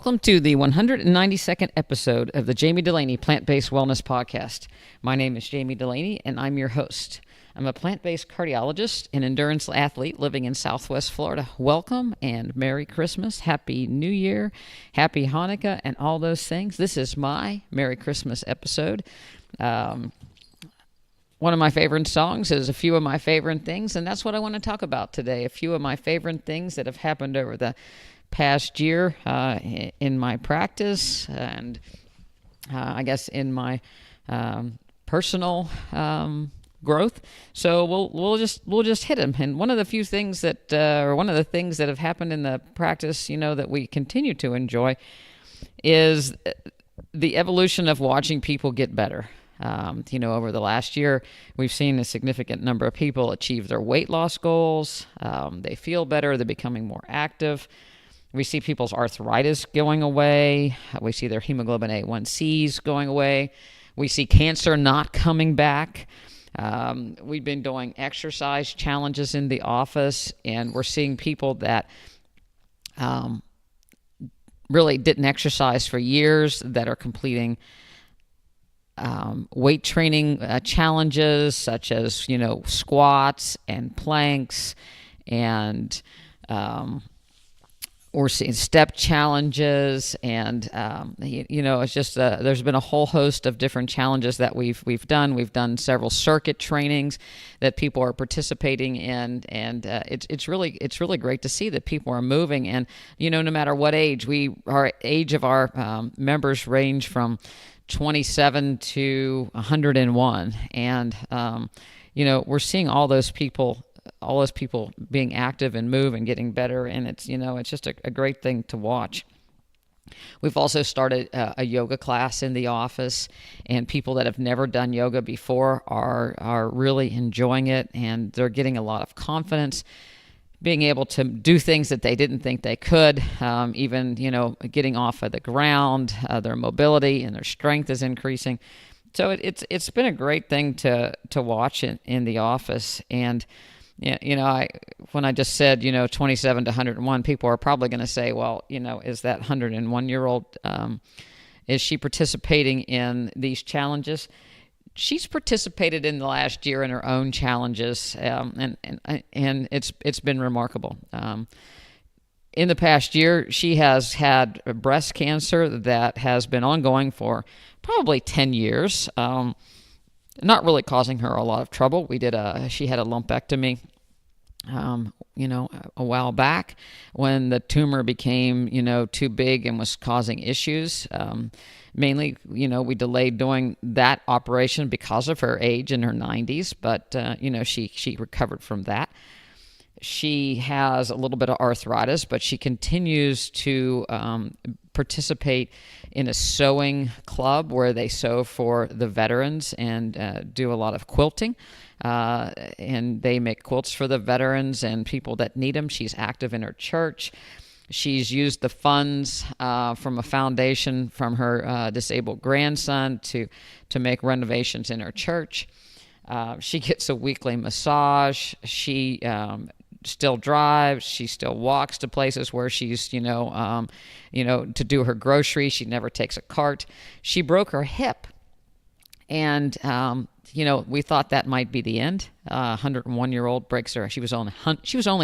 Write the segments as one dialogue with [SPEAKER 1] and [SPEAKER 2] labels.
[SPEAKER 1] Welcome to the 192nd episode of the Jami Dulaney Plant-Based Wellness Podcast. My name is Jami Dulaney, and I'm your host. I'm a plant-based cardiologist and endurance athlete living in Southwest Florida. Welcome and Merry Christmas, Happy New Year, Happy Hanukkah, and all those things. This is my Merry Christmas episode. One of my favorite songs is A Few of My Favorite Things, and that's what I want to talk about today. A few of my favorite things that have happened over the past year in my practice and I guess in my personal growth. So we'll just hit them. And one of the few things that one of the things that have happened in the practice, that we continue to enjoy is the evolution of watching people get better. Over the last year, we've seen a significant number of people achieve their weight loss goals. They feel better. They're becoming more active. We see people's arthritis going away. We see their hemoglobin A1Cs going away. We see cancer not coming back. We've been doing exercise challenges in the office, and we're seeing people that really didn't exercise for years that are completing weight training challenges such as, squats and planks, and we're seeing step challenges, and it's just there's been a whole host of different challenges that we've done. We've done several circuit trainings that people are participating in, and it's really great to see that people are moving. And no matter what age, our age of our members range from 27 to 101, and we're seeing all those people being active and move and getting better, and it's just a great thing to watch. We've also started a yoga class in the office, and people that have never done yoga before are really enjoying it, and they're getting a lot of confidence, being able to do things that they didn't think they could, even getting off of the ground. Their mobility and their strength is increasing. So it's been a great thing to watch in the office. And when I just said 27 to 101, people are probably going to say, well, is that 101-year-old, is she participating in these challenges? She's participated in the last year in her own challenges, and it's been remarkable. In the past year, she has had breast cancer that has been ongoing for probably 10 years, not really causing her a lot of trouble. She had a lumpectomy, a while back when the tumor became, too big and was causing issues. Mainly, we delayed doing that operation because of her age in her 90s, but, she recovered from that. She has a little bit of arthritis, but she continues to participate in a sewing club where they sew for the veterans and do a lot of quilting. And they make quilts for the veterans and people that need them. She's active in her church. She's used the funds from a foundation from her disabled grandson to make renovations in her church. She gets a weekly massage. She still drives. She still walks to places where she's, to do her groceries. She never takes a cart. She broke her hip, and we thought that might be the end. 101-year-old breaks her. She was only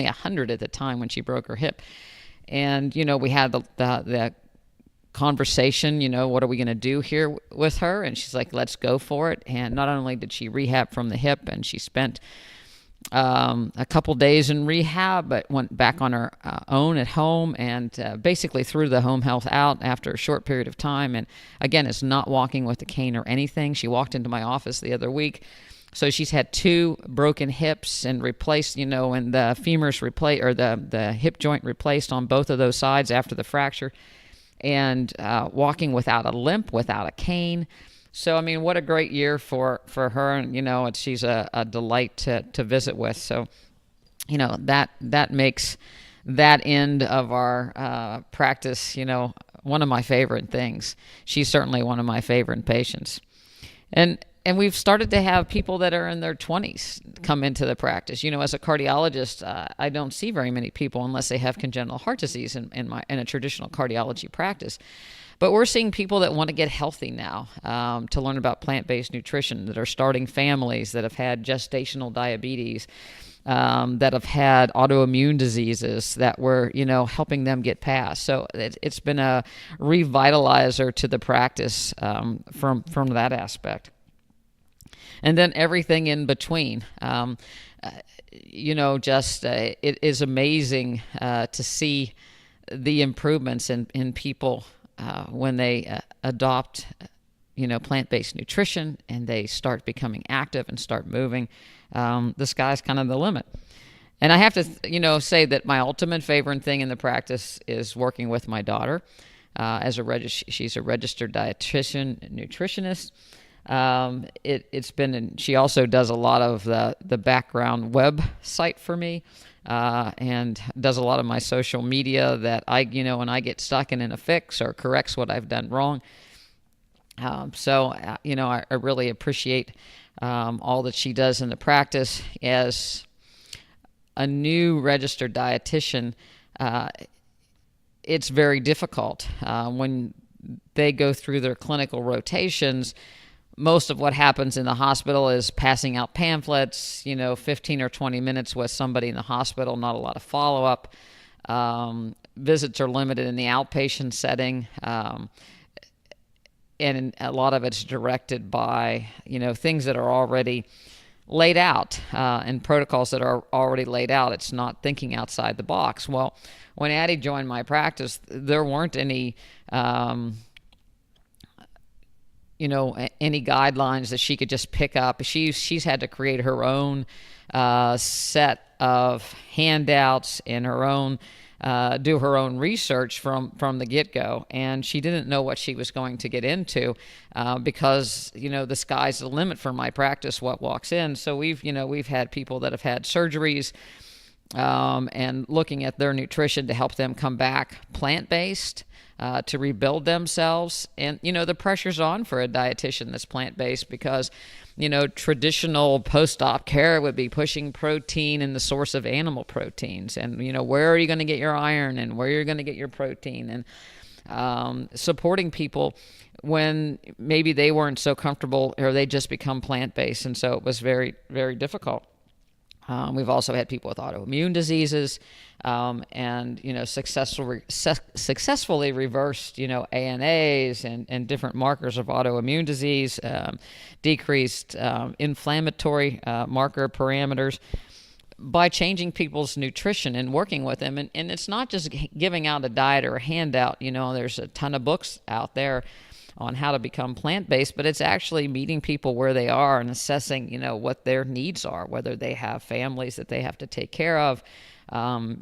[SPEAKER 1] 100 at the time when she broke her hip. And, we had the conversation, what are we going to do here with her? And she's like, let's go for it. And not only did she rehab from the hip, and she spent a couple days in rehab, but went back on her own at home, and basically threw the home health out after a short period of time. And again, is not walking with a cane or anything. She walked into my office the other week. So she's had 2 broken hips and replaced, and the femurs replaced, or the hip joint replaced on both of those sides after the fracture, and walking without a limp, without a cane. So, what a great year for her, and, she's a delight to visit with. So, that makes that end of our practice, one of my favorite things. She's certainly one of my favorite patients. And and we've started to have people that are in their 20s come into the practice. As a cardiologist, I don't see very many people unless they have congenital heart disease in a traditional cardiology practice. But we're seeing people that want to get healthy now, to learn about plant-based nutrition, that are starting families, that have had gestational diabetes, that have had autoimmune diseases, that we're, helping them get past. So it's been a revitalizer to the practice from that aspect. And then everything in between. It is amazing to see the improvements in people when they adopt, plant-based nutrition, and they start becoming active and start moving. The sky's kind of the limit. And I have to, say that my ultimate favorite thing in the practice is working with my daughter. She's a registered dietitian, nutritionist. She also does a lot of the background website for me, and does a lot of my social media that when I get stuck in a fix, or corrects what I've done wrong. I really appreciate all that she does in the practice. As a new registered dietitian, it's very difficult when they go through their clinical rotations. Most of what happens in the hospital is passing out pamphlets, 15 or 20 minutes with somebody in the hospital, not a lot of follow-up. Visits are limited in the outpatient setting, and a lot of it's directed by, things that are already laid out, and protocols that are already laid out. It's not thinking outside the box. Well, when Addie joined my practice, there weren't any any guidelines that she could just pick up. She's had to create her own set of handouts and her own do her own research from the get-go, and she didn't know what she was going to get into, because the sky's the limit for my practice, what walks in. So we've had people that have had surgeries, and looking at their nutrition to help them come back plant-based, to rebuild themselves. And, the pressure's on for a dietitian that's plant-based, because, traditional post-op care would be pushing protein in the source of animal proteins. And, where are you going to get your iron, and where you're going to get your protein, and supporting people when maybe they weren't so comfortable, or they just become plant-based. And so it was very, very difficult. We've also had people with autoimmune diseases, and successfully reversed ANAs and different markers of autoimmune disease, decreased inflammatory marker parameters by changing people's nutrition and working with them. And it's not just giving out a diet or a handout. There's a ton of books out there on how to become plant-based, but it's actually meeting people where they are and assessing, what their needs are, whether they have families that they have to take care of,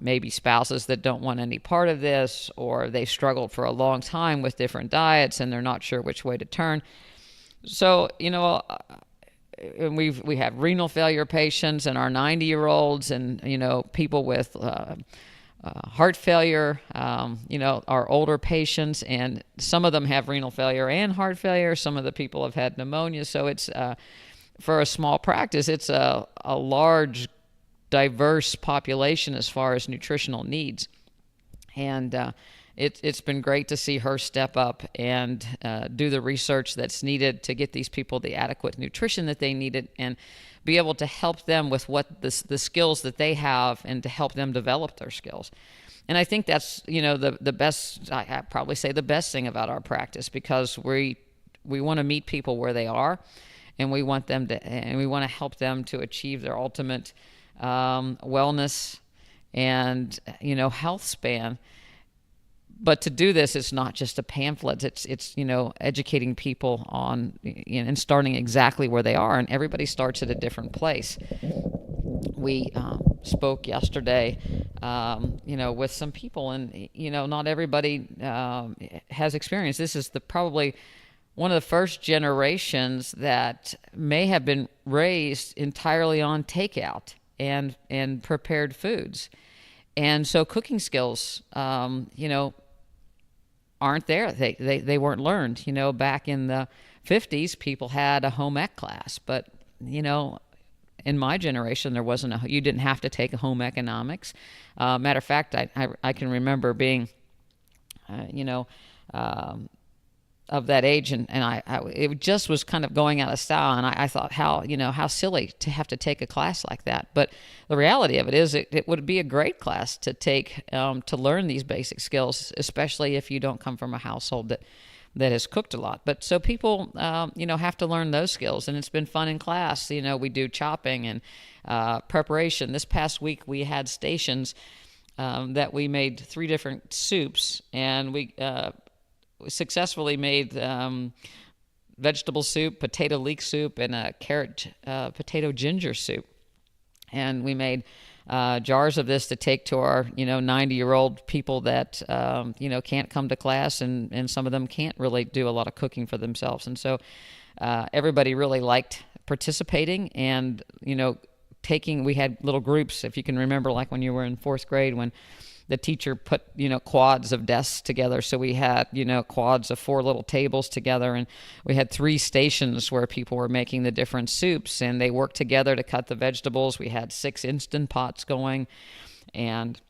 [SPEAKER 1] maybe spouses that don't want any part of this, or they've struggled for a long time with different diets and they're not sure which way to turn. So, and we have renal failure patients, and our 90-year-olds, and, people with heart failure, our older patients, and some of them have renal failure and heart failure. Some of the people have had pneumonia. So it's, for a small practice, it's a large, diverse population as far as nutritional needs. And it's been great to see her step up and do the research that's needed to get these people the adequate nutrition that they needed, and be able to help them with what the skills that they have, and to help them develop their skills. And I think that's, the best, I probably say the best thing about our practice, because we want to meet people where they are, and we want to help them to achieve their ultimate wellness and, health span. But to do this, it's not just a pamphlet. It's educating people on, and starting exactly where they are. And everybody starts at a different place. We spoke yesterday, with some people, and not everybody has experience. This is probably one of the first generations that may have been raised entirely on takeout and prepared foods. And so cooking skills, aren't there. They weren't learned. Back in the 50s, people had a home ec class, but in my generation, there wasn't you didn't have to take a home economics. Matter of fact, I can remember being, of that age, and it just was kind of going out of style, and I thought how silly to have to take a class like that. But the reality of it is it would be a great class to take to learn these basic skills, especially if you don't come from a household that has cooked a lot. But so people have to learn those skills, and it's been fun in class. We do chopping and preparation. This past week we had stations that we made 3 different soups, and we successfully made vegetable soup, potato leek soup, and a carrot potato ginger soup. And we made jars of this to take to our 90-year-old people that can't come to class, and some of them can't really do a lot of cooking for themselves. And so everybody really liked participating, and we had little groups. If you can remember, like when you were in 4th grade, when the teacher put, quads of desks together. So we had, quads of 4 little tables together, and we had 3 stations where people were making the different soups, and they worked together to cut the vegetables. We had 6 Instant Pots going, and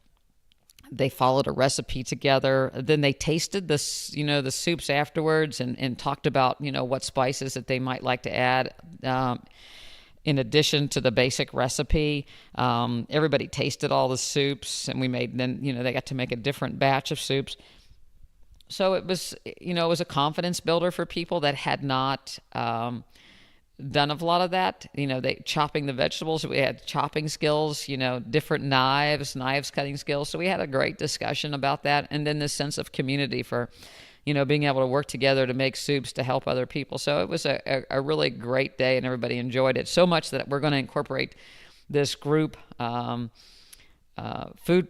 [SPEAKER 1] they followed a recipe together. Then they tasted the soups afterwards, and talked about, what spices that they might like to add in addition to the basic recipe. Everybody tasted all the soups, and they got to make a different batch of soups. So it was a confidence builder for people that had not done a lot of that. They chopping the vegetables. We had chopping skills, different knives cutting skills. So we had a great discussion about that. And then this sense of community for being able to work together to make soups to help other people. So it was a really great day, and everybody enjoyed it so much that we're going to incorporate this group food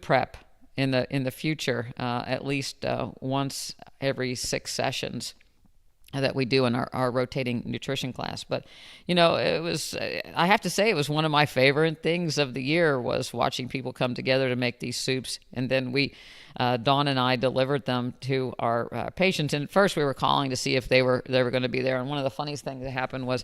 [SPEAKER 1] prep in the future, at least once every 6 sessions that we do in our rotating nutrition class. But it was, I have to say, it was one of my favorite things of the year, was watching people come together to make these soups. And then Dawn and I delivered them to our patients. And at first we were calling to see if they were going to be there. And one of the funniest things that happened was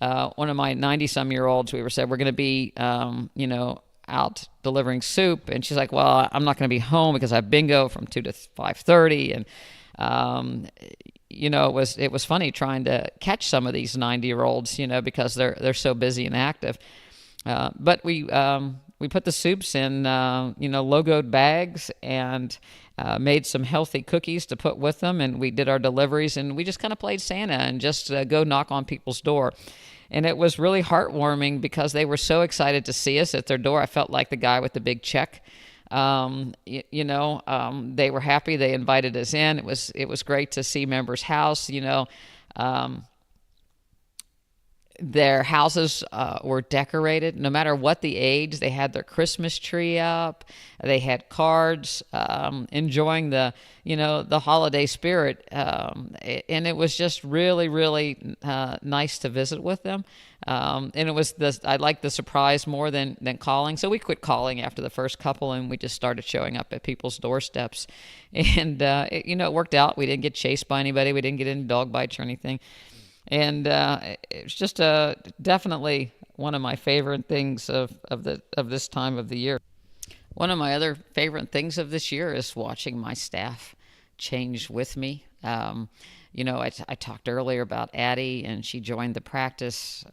[SPEAKER 1] one of my 90-some-year-olds, we said, we're going to be out delivering soup, and she's like, well, I'm not going to be home because I have bingo from 2 to 5:30. And it was funny trying to catch some of these 90-year-olds, because they're so busy and active. But we put the soups in logoed bags, and made some healthy cookies to put with them, and we did our deliveries, and we just kind of played Santa and just go knock on people's door. And it was really heartwarming because they were so excited to see us at their door. I felt like the guy with the big check. They were happy. They invited us in. It was great to see members' house. Their houses were decorated. No matter what the age, they had their Christmas tree up. They had cards, enjoying the holiday spirit. And it was just really, really nice to visit with them. And it was I liked the surprise more than calling. So we quit calling after the first couple, and we just started showing up at people's doorsteps. And it worked out. We didn't get chased by anybody. We didn't get any dog bites or anything. And it's just definitely one of my favorite things of this time of the year. One of my other favorite things of this year is watching my staff change with me. I talked earlier about Addie, and she joined the practice.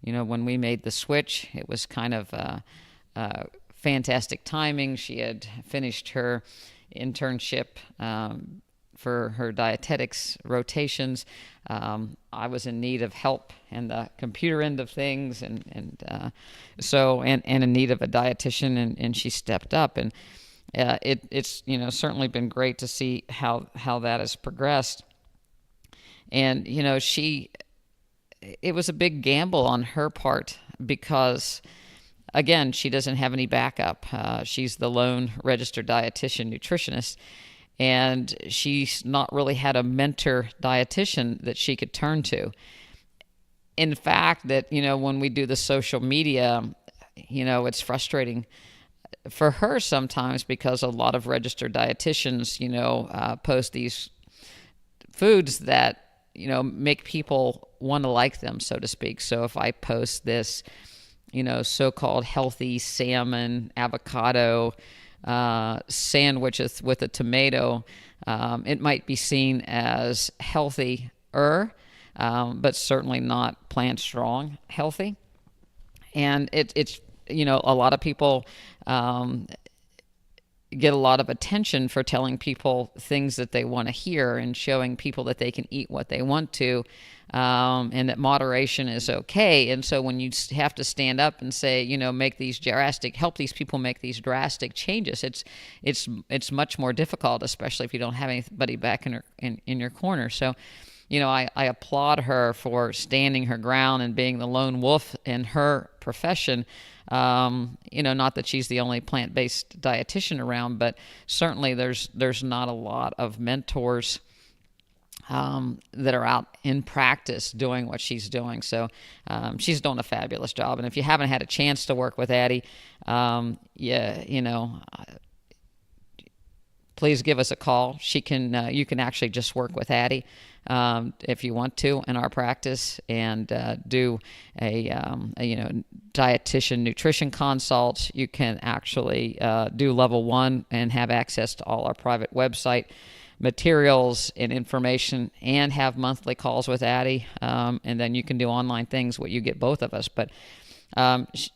[SPEAKER 1] When we made the switch, it was kind of fantastic timing. She had finished her internship for her dietetics rotations. I was in need of help in the computer end of things, and in need of a dietitian, and she stepped up, and it's certainly been great to see how that has progressed. And it was a big gamble on her part because, again, she doesn't have any backup. She's the lone registered dietitian nutritionist, and she's not really had a mentor dietitian that she could turn to. In fact, that when we do the social media, it's frustrating for her sometimes, because a lot of registered dietitians, post these foods that, make people want to like them, so to speak. So if I post this, so-called healthy salmon, avocado, sandwiches with a tomato, it might be seen as healthier, but certainly not plant strong healthy. And it's a lot of people get a lot of attention for telling people things that they want to hear and showing people that they can eat what they want to, and that moderation is okay. And so when you have to stand up and say, help these people make these drastic changes, it's much more difficult, especially if you don't have anybody back in your corner. So, I applaud her for standing her ground and being the lone wolf in her profession. Not that she's the only plant-based dietitian around, but certainly there's not a lot of mentors that are out in practice doing what she's doing. So she's doing a fabulous job. And if you haven't had a chance to work with Addie, please give us a call. You can actually just work with Addie if you want to in our practice, and do a dietitian nutrition consult. You can actually do level 1 and have access to all our private website materials and information, and have monthly calls with Addie, and then you can do online things where you get both of us. But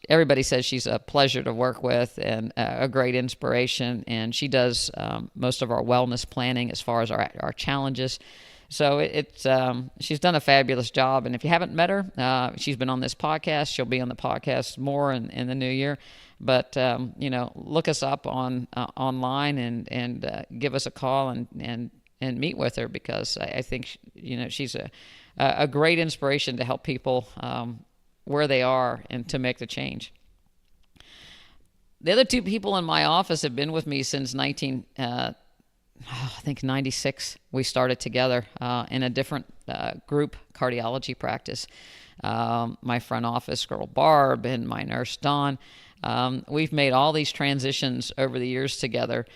[SPEAKER 1] everybody says she's a pleasure to work with and a great inspiration, and she does most of our wellness planning as far as our challenges. So she's done a fabulous job. And if you haven't met her, she's been on this podcast. She'll be on the podcast more in the new year. But look us up online and give us a call and meet with her, because I think she's a great inspiration to help people where they are and to make the change. The other two people in my office have been with me since 96. We started together in a different group cardiology practice. My front office girl Barb and my nurse Dawn. We've made all these transitions over the years together.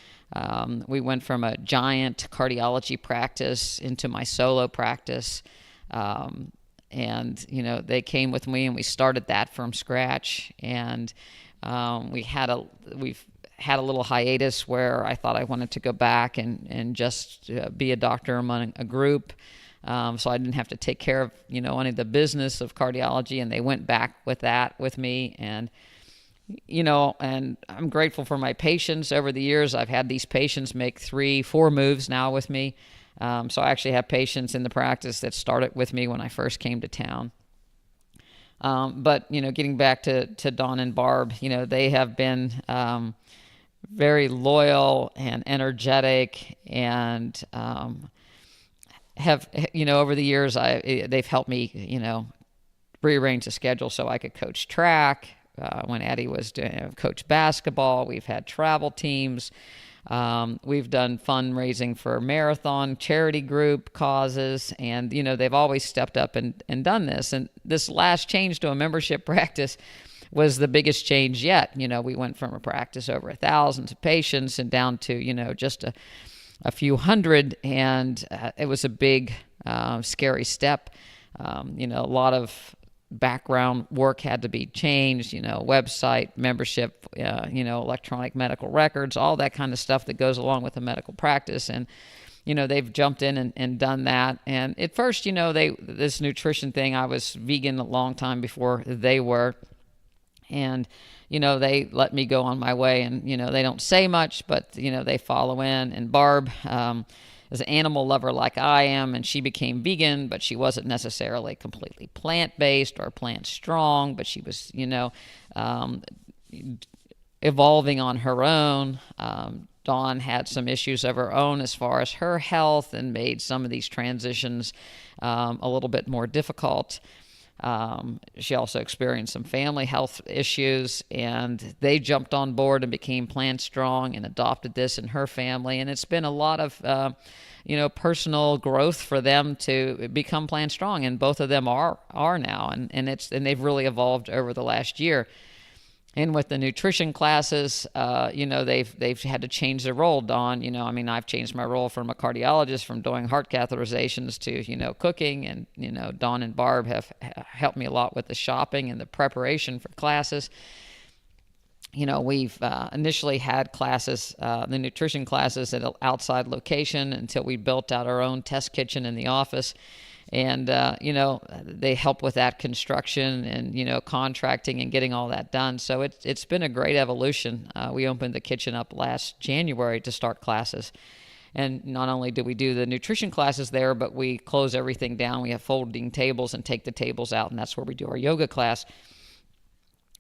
[SPEAKER 1] We went from a giant cardiology practice into my solo practice. And they came with me and we started that from scratch. And we've had a little hiatus where I thought I wanted to go back and just be a doctor among a group, so I didn't have to take care of any of the business of cardiology. And they went back with that with me, and and I'm grateful for my patients over the years. I've had these patients make 3-4 moves now with me. So I actually have patients in the practice that started with me when I first came to town. But getting back to Dawn and Barb, they have been very loyal and energetic, and have over the years they've helped me rearrange the schedule so I could coach track when Addie was doing coach basketball. We've had travel teams. We've done fundraising for marathon charity group causes, and they've always stepped up and done this. And this last change to a membership practice was the biggest change yet. We went from a practice over 1,000 patients and down to just a few hundred, and it was a big scary step. A lot of background work had to be changed, website, membership, electronic medical records, all that kind of stuff that goes along with a medical practice. And, they've jumped in and done that. And at first, this nutrition thing, I was vegan a long time before they were. And, they let me go on my way, and, they don't say much, but, they follow in. And Barb, is an animal lover like I am, and she became vegan, but she wasn't necessarily completely plant-based or plant-strong, but she was, evolving on her own. Dawn had some issues of her own as far as her health, and made some of these transitions a little bit more difficult. She also experienced some family health issues, and they jumped on board and became Plant Strong and adopted this in her family. And it's been a lot of, personal growth for them to become Plant Strong, and both of them are now, and they've really evolved over the last year. And with the nutrition classes, they've had to change their role. Dawn, I've changed my role from a cardiologist, from doing heart catheterizations to, cooking. And, Dawn and Barb have helped me a lot with the shopping and the preparation for classes. We've initially had classes, the nutrition classes at an outside location until we built out our own test kitchen in the office. And, they help with that construction and, contracting and getting all that done. So it's been a great evolution. We opened the kitchen up last January to start classes. And not only do we do the nutrition classes there, but we close everything down. We have folding tables and take the tables out, and that's where we do our yoga class.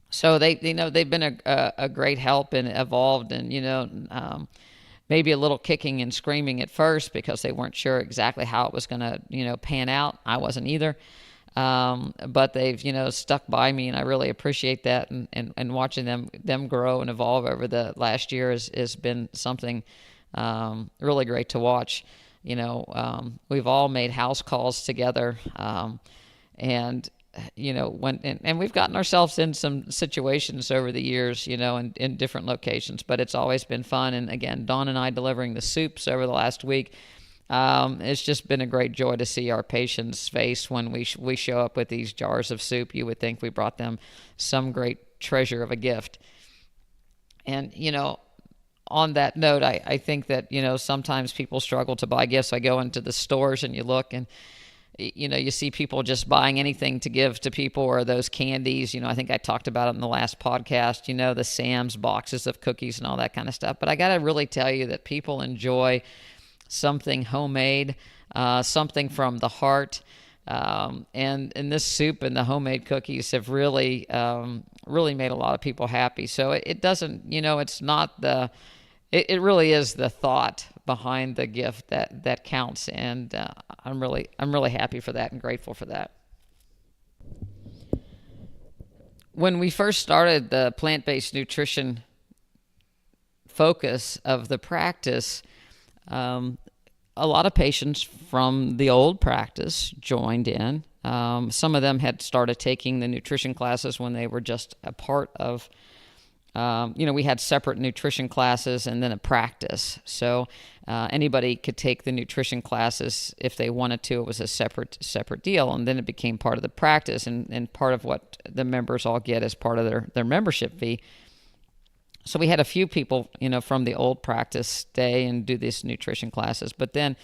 [SPEAKER 1] So they've been a great help and evolved, and, maybe a little kicking and screaming at first because they weren't sure exactly how it was going to, pan out. I wasn't either. But they've, stuck by me, and I really appreciate that. And watching them grow and evolve over the last year has been something really great to watch. We've all made house calls together, and we've gotten ourselves in some situations over the years, in different locations, but it's always been fun. And again, Dawn and I delivering the soups over the last week, it's just been a great joy to see our patients' face when we show up with these jars of soup. You would think we brought them some great treasure of a gift. And, on that note, I think that, sometimes people struggle to buy gifts. I go into the stores and you look and, you see people just buying anything to give to people, or those candies. I think I talked about it in the last podcast, the Sam's boxes of cookies and all that kind of stuff. But I got to really tell you that people enjoy something homemade, something from the heart. And this soup and the homemade cookies have really made a lot of people happy. So it doesn't, it's not it really is the thought behind the gift that counts, and I'm really happy for that and grateful for that. When we first started the plant-based nutrition focus of the practice, a lot of patients from the old practice joined in. Some of them had started taking the nutrition classes when they were just a part of we had separate nutrition classes and then a practice. So anybody could take the nutrition classes if they wanted to. It was a separate deal. And then it became part of the practice and part of what the members all get as part of their membership fee. So we had a few people, from the old practice stay and do these nutrition classes. But then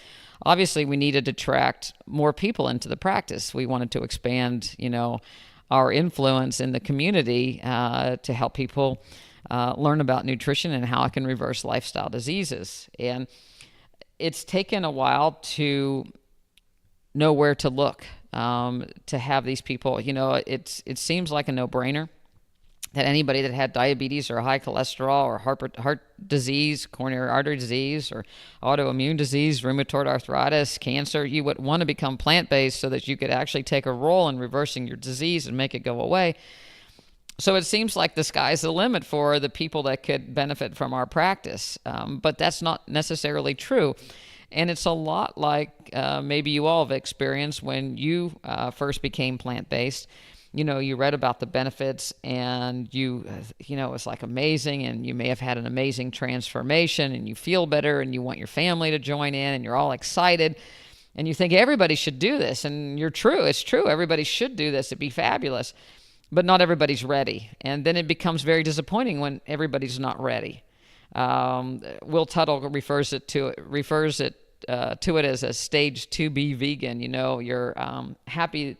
[SPEAKER 1] obviously we needed to attract more people into the practice. We wanted to expand, our influence in the community to help people learn about nutrition and how it can reverse lifestyle diseases. And it's taken a while to know where to look to have these people. It seems like a no-brainer that anybody that had diabetes or high cholesterol or heart disease, coronary artery disease, or autoimmune disease, rheumatoid arthritis, cancer, you would want to become plant-based so that you could actually take a role in reversing your disease and make it go away. So it seems like the sky's the limit for the people that could benefit from our practice, but that's not necessarily true. And it's a lot like maybe you all have experienced when you first became plant-based. You read about the benefits and it's like amazing, and you may have had an amazing transformation and you feel better and you want your family to join in and you're all excited and you think everybody should do this, and it's true. Everybody should do this. It'd be fabulous, but not everybody's ready. And then it becomes very disappointing when everybody's not ready. Will Tuttle refers to it as a stage 2B vegan. You're happy,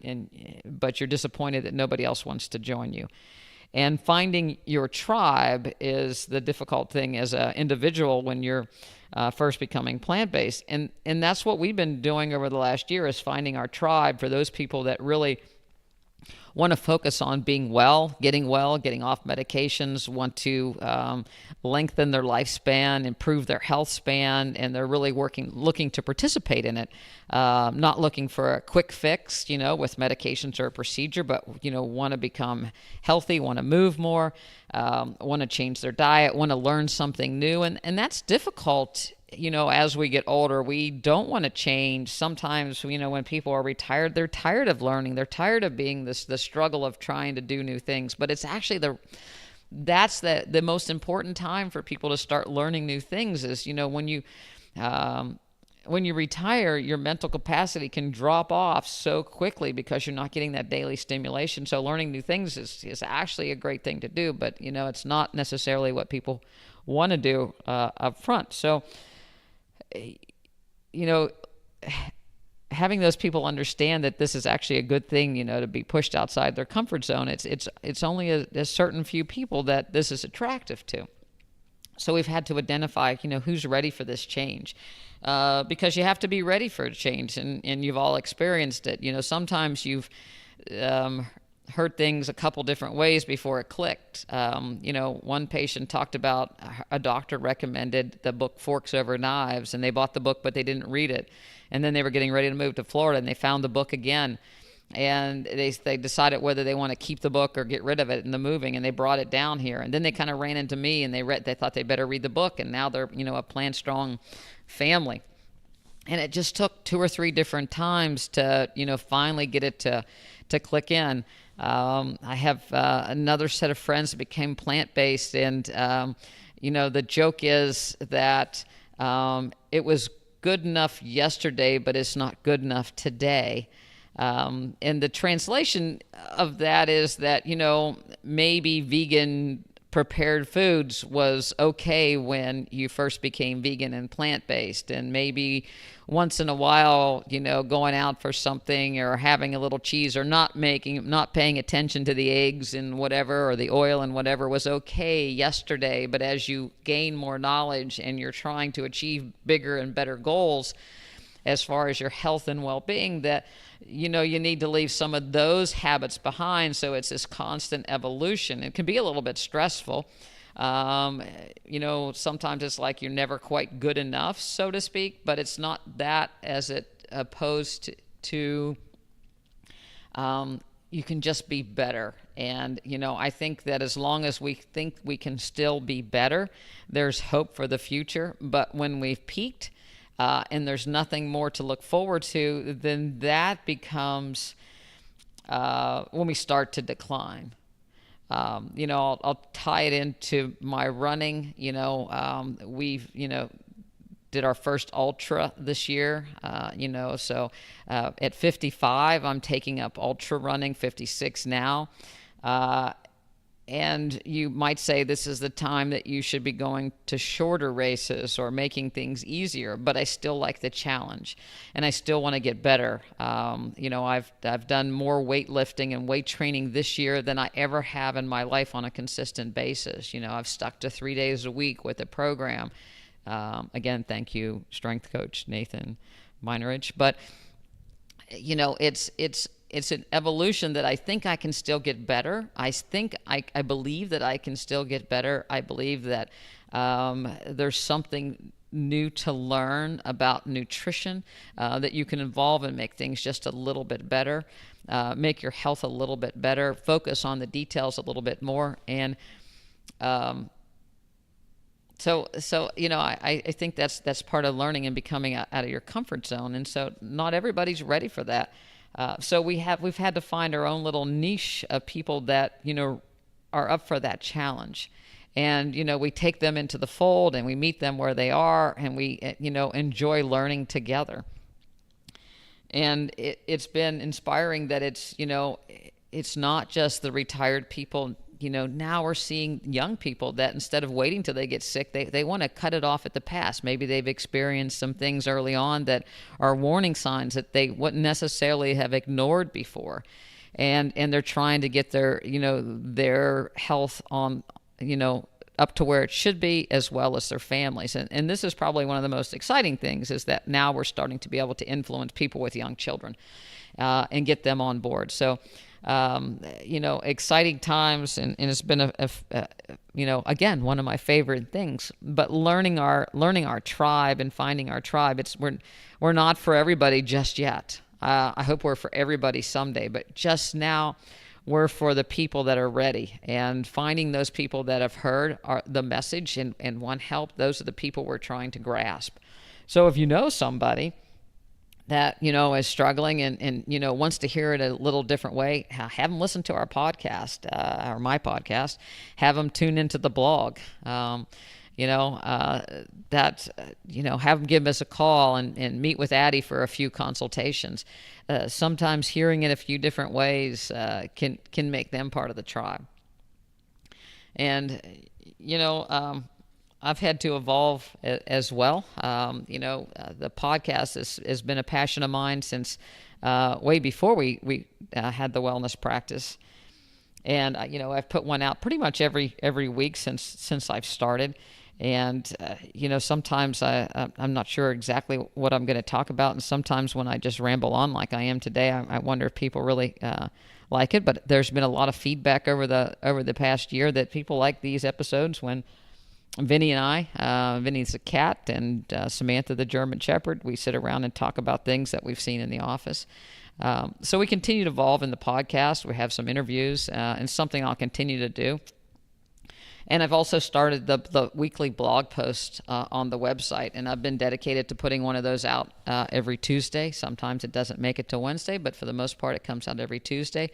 [SPEAKER 1] but you're disappointed that nobody else wants to join you. And finding your tribe is the difficult thing as an individual when you're first becoming plant-based. And that's what we've been doing over the last year, is finding our tribe for those people that really want to focus on being well, getting off medications, want to lengthen their lifespan, improve their health span, and they're really looking to participate in it, not looking for a quick fix, with medications or a procedure, but, want to become healthy, want to move more, want to change their diet, want to learn something new. And that's difficult. As we get older, we don't want to change. Sometimes, when people are retired, they're tired of learning. They're tired of being the struggle of trying to do new things. But it's actually that's the most important time for people to start learning new things is, when you retire, your mental capacity can drop off so quickly because you're not getting that daily stimulation. So learning new things is actually a great thing to do, but it's not necessarily what people want to do up front. So, having those people understand that this is actually a good thing, to be pushed outside their comfort zone. It's only a certain few people that this is attractive to. So we've had to identify, who's ready for this change, because you have to be ready for a change, and you've all experienced it. Sometimes you've heard things a couple different ways before it clicked. One patient talked about a doctor recommended the book Forks Over Knives, and they bought the book, but they didn't read it. And then they were getting ready to move to Florida, and they found the book again. And they decided whether they want to keep the book or get rid of it in the moving, and they brought it down here. And then they kind of ran into me, and they thought they better read the book, and now they're a plant strong family. And it just took 2 or 3 different times to finally get it to click in. I have another set of friends that became plant-based, and the joke is that it was good enough yesterday, but it's not good enough today. And the translation of that is that, maybe vegan prepared foods was okay when you first became vegan and plant-based, and maybe once in a while, going out for something or having a little cheese or not paying attention to the eggs and whatever, or the oil and whatever, was okay yesterday. But as you gain more knowledge and you're trying to achieve bigger and better goals as far as your health and well-being, that you need to leave some of those habits behind. So it's this constant evolution. It can be a little bit stressful. Sometimes it's like you're never quite good enough, so to speak, but it's not that as it opposed to you can just be better. And, I think that as long as we think we can still be better, there's hope for the future. But when we've peaked, and there's nothing more to look forward to, then that becomes when we start to decline. I'll tie it into my running. We've did our first ultra this year. So at 55, I'm taking up ultra running. 56 now. And you might say this is the time that you should be going to shorter races or making things easier, but I still like the challenge, and I still want to get better. I've done more weightlifting and weight training this year than I ever have in my life on a consistent basis. I've stuck to 3 days a week with the program. Again, thank you, strength coach Nathan Majnaric. But it's an evolution that I think I can still get better. I believe that I can still get better. I believe that there's something new to learn about nutrition that you can evolve and make things just a little bit better, make your health a little bit better, focus on the details a little bit more. And So I think that's part of learning and becoming out of your comfort zone. And so not everybody's ready for that. So we've had to find our own little niche of people that, are up for that challenge. And, we take them into the fold and we meet them where they are, and we, enjoy learning together. And it's been inspiring that it's not just the retired people. Now we're seeing young people that instead of waiting till they get sick, they want to cut it off at the pass. Maybe they've experienced some things early on that are warning signs that they wouldn't necessarily have ignored before. And they're trying to get their health on, up to where it should be, as well as their families. And this is probably one of the most exciting things, is that now we're starting to be able to influence people with young children and get them on board. So, exciting times, and it's been again, one of my favorite things. But learning our tribe and finding our tribe, we're not for everybody just yet. I hope we're for everybody someday, but just now we're for the people that are ready, and finding those people that have heard the message and want help. Those are the people we're trying to grasp. So if you know somebody that, is struggling and wants to hear it a little different way, have them listen to our podcast, or my podcast, have them tune into the blog. Have them give us a call and meet with Addie for a few consultations. Sometimes hearing it a few different ways can make them part of the tribe. And, I've had to evolve as well. The podcast has been a passion of mine since way before we had the wellness practice. And, I've put one out pretty much every week since I've started. And, sometimes I'm not sure exactly what I'm going to talk about. And sometimes when I just ramble on like I am today, I wonder if people really like it. But there's been a lot of feedback over the past year that people like these episodes when Vinny and I, Vinny's a cat, and Samantha the German Shepherd, we sit around and talk about things that we've seen in the office. So we continue to evolve in the podcast. We have some interviews and something I'll continue to do. And I've also started the weekly blog post on the website, and I've been dedicated to putting one of those out every Tuesday. Sometimes it doesn't make it to Wednesday, but for the most part, it comes out every Tuesday.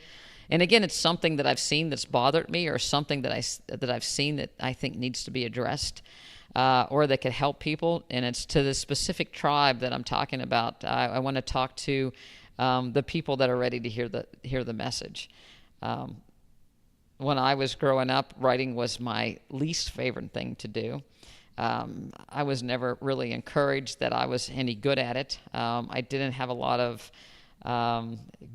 [SPEAKER 1] And again, it's something that I've seen that's bothered me, or something that I've seen that I think needs to be addressed, or that could help people. And it's to the specific tribe that I'm talking about. I want to talk to the people that are ready to hear the message. When I was growing up, writing was my least favorite thing to do. I was never really encouraged that I was any good at it. I didn't have a lot of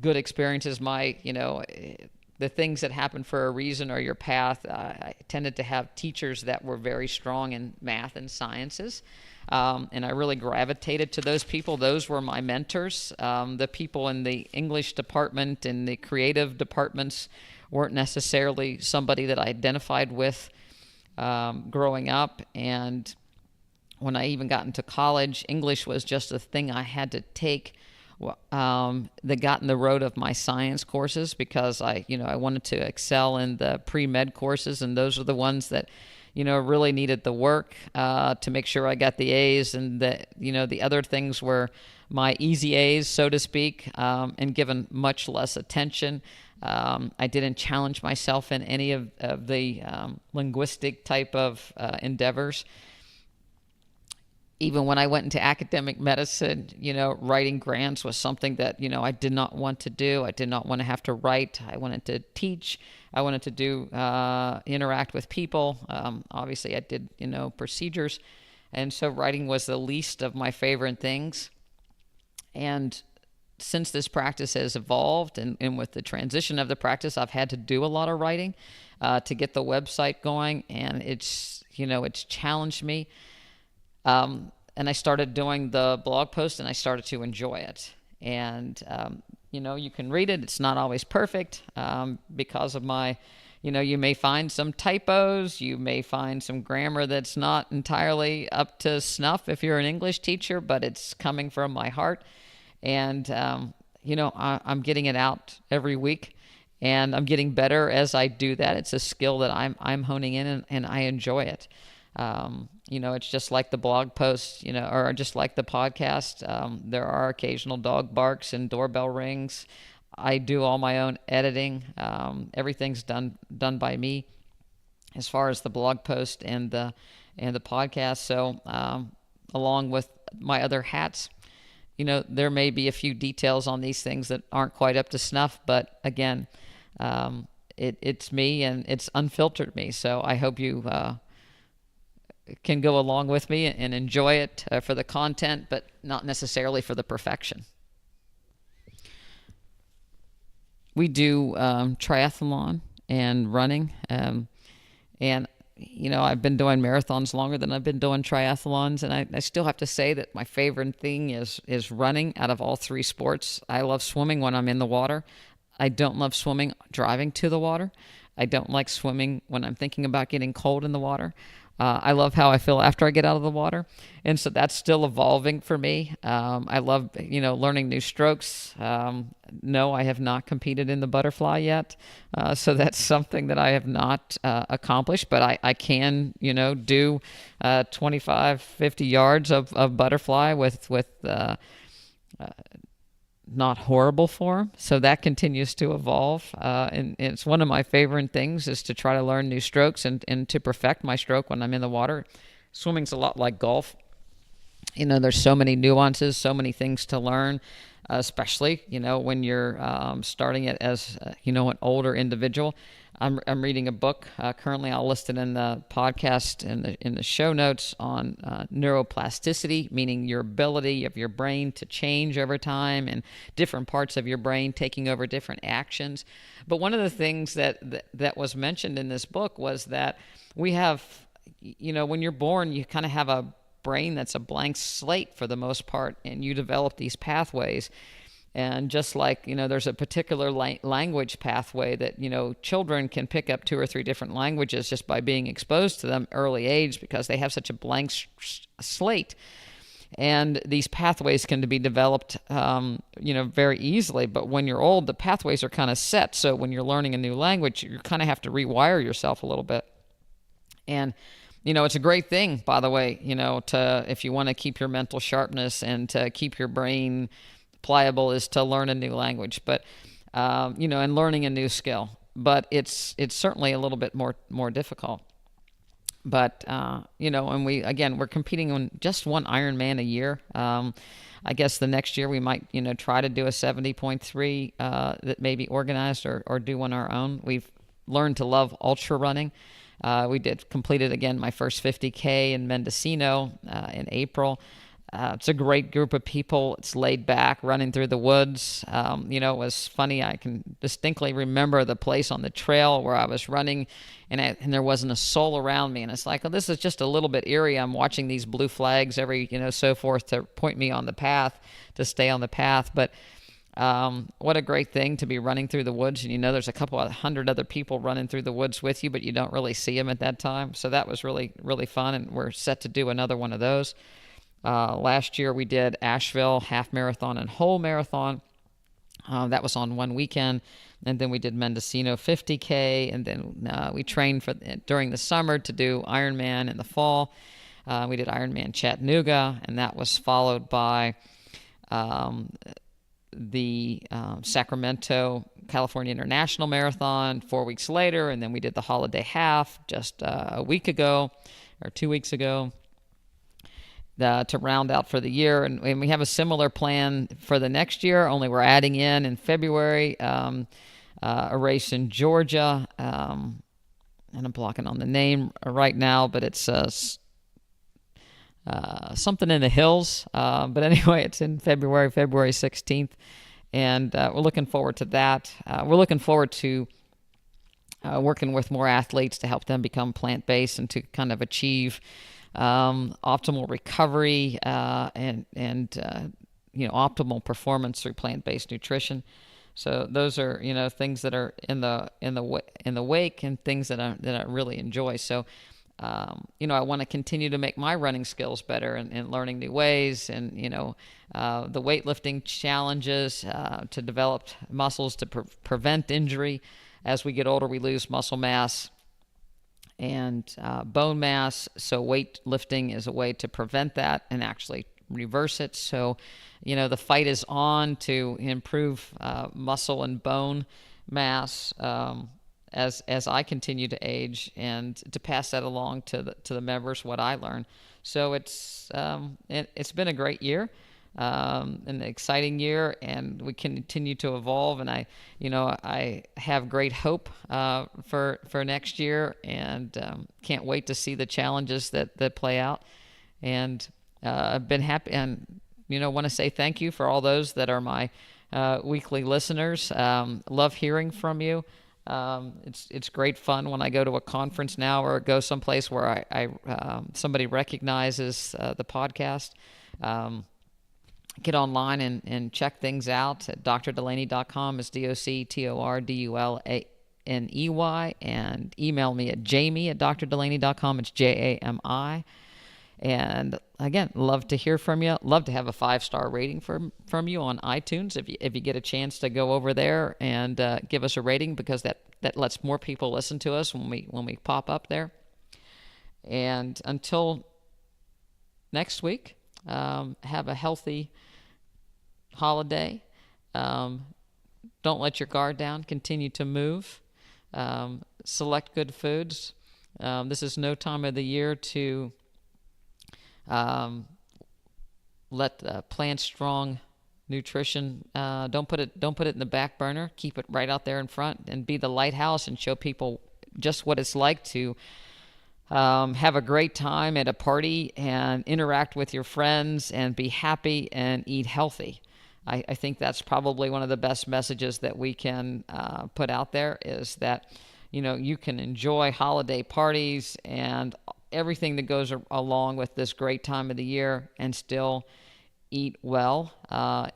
[SPEAKER 1] good experiences. The things that happen for a reason or your path. I tended to have teachers that were very strong in math and sciences. And I really gravitated to those people. Those were my mentors. The people in the English department and the creative departments weren't necessarily somebody that I identified with growing up. And when I even got into college, English was just a thing I had to take that got in the road of my science courses, because I wanted to excel in the pre-med courses, and those are the ones that really needed the work to make sure I got the A's, and the other things were my easy A's, so to speak, and given much less attention. I didn't challenge myself in any of the linguistic type of endeavors. Even when I went into academic medicine, writing grants was something that, I did not want to do. I did not want to have to write. I wanted to teach. I wanted to do interact with people. Obviously, I did, procedures. And so writing was the least of my favorite things. And since this practice has evolved and with the transition of the practice, I've had to do a lot of writing to get the website going. And it's challenged me. And I started doing the blog post, and I started to enjoy it. And, you can read it. It's not always perfect because of my, you may find some typos. You may find some grammar that's not entirely up to snuff if you're an English teacher, but it's coming from my heart. And, I'm getting it out every week, and I'm getting better as I do that. It's a skill that I'm honing in, and I enjoy it. It's just like the blog post, or just like the podcast. There are occasional dog barks and doorbell rings. I do all my own editing. Everything's done by me as far as the blog post and the podcast. So, along with my other hats, there may be a few details on these things that aren't quite up to snuff, but again, it's me, and it's unfiltered me. So I hope you can go along with me and enjoy it for the content, but not necessarily for the perfection. We do triathlon and running, and I've been doing marathons longer than I've been doing triathlons, and I still have to say that my favorite thing is running out of all three sports. I love swimming when I'm in the water. I don't love swimming driving to the water. I don't like swimming when I'm thinking about getting cold in the water. I love how I feel after I get out of the water. And so that's still evolving for me. I love, learning new strokes. No, I have not competed in the butterfly yet. So that's something that I have not accomplished, but I can, do 25, 50 yards of butterfly with not horrible form. So that continues to evolve. And it's one of my favorite things is to try to learn new strokes and to perfect my stroke when I'm in the water. Swimming's a lot like golf. There's so many nuances, so many things to learn, especially, when you're starting it as, an older individual. I'm reading a book currently. I'll list it in the podcast in the show notes on neuroplasticity, meaning your ability of your brain to change over time and different parts of your brain taking over different actions. But one of the things that was mentioned in this book was that we have, when you're born, you kind of have a brain that's a blank slate for the most part, and you develop these pathways. And just like, there's a particular language pathway that, children can pick up 2 or 3 different languages just by being exposed to them early age because they have such a blank slate. And these pathways can be developed, very easily. But when you're old, the pathways are kind of set. So when you're learning a new language, you kind of have to rewire yourself a little bit. And it's a great thing, by the way, if you want to keep your mental sharpness and to keep your brain pliable, is to learn a new language, but and learning a new skill. But it's certainly a little bit more difficult. But and we're competing on just one Ironman a year. I guess the next year we might try to do a 70.3 that may be organized or do on our own. We've learned to love ultra running. We completed again my first 50K in Mendocino in April. It's a great group of people. It's laid back, running through the woods. It was funny. I can distinctly remember the place on the trail where I was running, and there wasn't a soul around me. And it's like, this is just a little bit eerie. I'm watching these blue flags every, so forth to point me on the path, to stay on the path. But what a great thing to be running through the woods, and there's a couple of 100 other people running through the woods with you, but you don't really see them at that time. So that was really, really fun, and we're set to do another one of those. Last year we did Asheville half marathon and whole marathon. That was on one weekend. And then we did Mendocino 50K, and then we trained during the summer to do Ironman in the fall. We did Ironman Chattanooga, and that was followed by the Sacramento, California International Marathon 4 weeks later, and then we did the Holiday Half just a week ago or 2 weeks ago to round out for the year. And we have a similar plan for the next year, only we're adding in February a race in Georgia, and I'm blocking on the name right now, but it's something in the hills. But anyway, it's in February 16th. And we're looking forward to that. We're looking forward to working with more athletes to help them become plant-based and to kind of achieve optimal recovery and optimal performance through plant-based nutrition. So those are things that are in the wake, and things that I really enjoy. So I want to continue to make my running skills better and learning new ways, and the weightlifting challenges to develop muscles to prevent injury. As we get older, we lose muscle mass and bone mass. So weightlifting is a way to prevent that and actually reverse it. So, the fight is on to improve muscle and bone mass as I continue to age, and to pass that along to the members what I learned. So it's been a great year. An exciting year, and we continue to evolve, and I have great hope for next year, and can't wait to see the challenges that play out. And I've been happy, and want to say thank you for all those that are my weekly listeners. Love hearing from you. It's great fun when I go to a conference now, or go someplace where I somebody recognizes the podcast. Get online and check things out at drdulaney.com. It's DocTorDulaney, and email me at Jami@drdulaney.com. It's Jami. And again, love to hear from you. Love to have a 5-star rating from you on iTunes. If you get a chance to go over there and give us a rating, because that lets more people listen to us when we pop up there. And until next week, have a healthy holiday. Don't let your guard down. Continue to move. Select good foods. This is no time of the year to let Plant Strong nutrition. Don't put it in the back burner. Keep it right out there in front, and be the lighthouse and show people just what it's like to have a great time at a party and interact with your friends and be happy and eat healthy. I think that's probably one of the best messages that we can put out there, is that, you know, you can enjoy holiday parties and everything that goes along with this great time of the year and still eat well,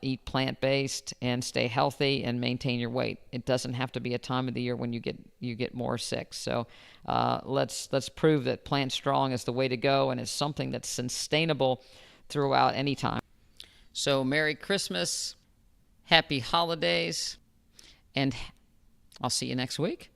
[SPEAKER 1] eat plant-based, and stay healthy and maintain your weight. It doesn't have to be a time of the year when you get more sick. So let's prove that Plant Strong is the way to go, and it's something that's sustainable throughout any time. So Merry Christmas, Happy Holidays, and I'll see you next week.